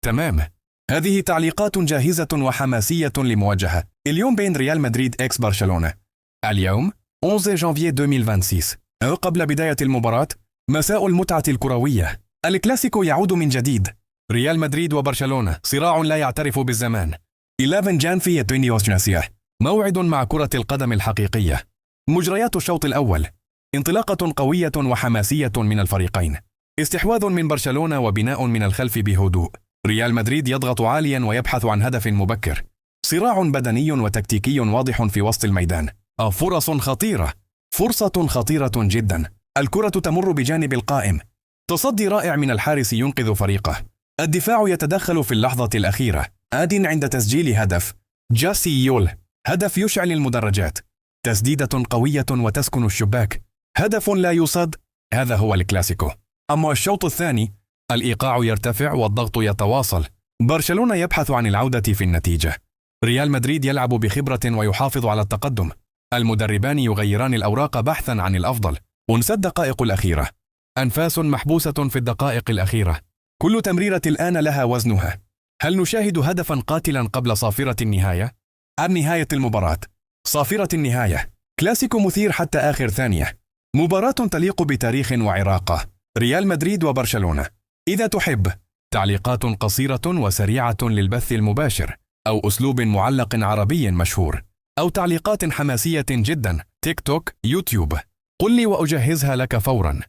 تمام. هذه تعليقات جاهزة وحماسية لمواجهة اليوم بين ريال مدريد إكس برشلونة. اليوم 11 جانفي 2026 أو قبل بداية المباراة مساء المتعة الكروية. الكلاسيكو يعود من جديد. ريال مدريد وبرشلونة صراع لا يعترف بالزمان. 11 جانفي 2026 موعد مع كرة القدم الحقيقية. مجريات الشوط الأول: انطلاقة قوية وحماسية من الفريقين، استحواذ من برشلونة وبناء من الخلف بهدوء. ريال مدريد يضغط عاليا ويبحث عن هدف مبكر. صراع بدني وتكتيكي واضح في وسط الميدان. فرصة خطيرة جدا. الكرة تمر بجانب القائم. تصدي رائع من الحارس ينقذ فريقه. الدفاع يتدخل في اللحظة الأخيرة. عند تسجيل هدف. جاسي يول. هدف يشعل المدرجات. تسديدة قوية وتسكن الشباك. هدف لا يصد. هذا هو الكلاسيكو. أما الشوط الثاني، الإيقاع يرتفع والضغط يتواصل. برشلونة يبحث عن العودة في النتيجة. ريال مدريد يلعب بخبرة ويحافظ على التقدم. المدربان يغيران الأوراق بحثا عن الأفضل. أنسى الدقائق الأخيرة. أنفاس محبوسة في الدقائق الأخيرة. كل تمريرة الآن لها وزنها. هل نشاهد هدفا قاتلا قبل صافرة النهاية؟ عن نهاية المباراة. صافرة النهاية. كلاسيكو مثير حتى آخر ثانية. مباراة تليق بتاريخ وعراقة. ريال مدريد وبرشلونة. إذا تحب تعليقات قصيرة وسريعة للبث المباشر، أو أسلوب معلق عربي مشهور، أو تعليقات حماسية جدا، تيك توك، يوتيوب، قل لي وأجهزها لك فورا.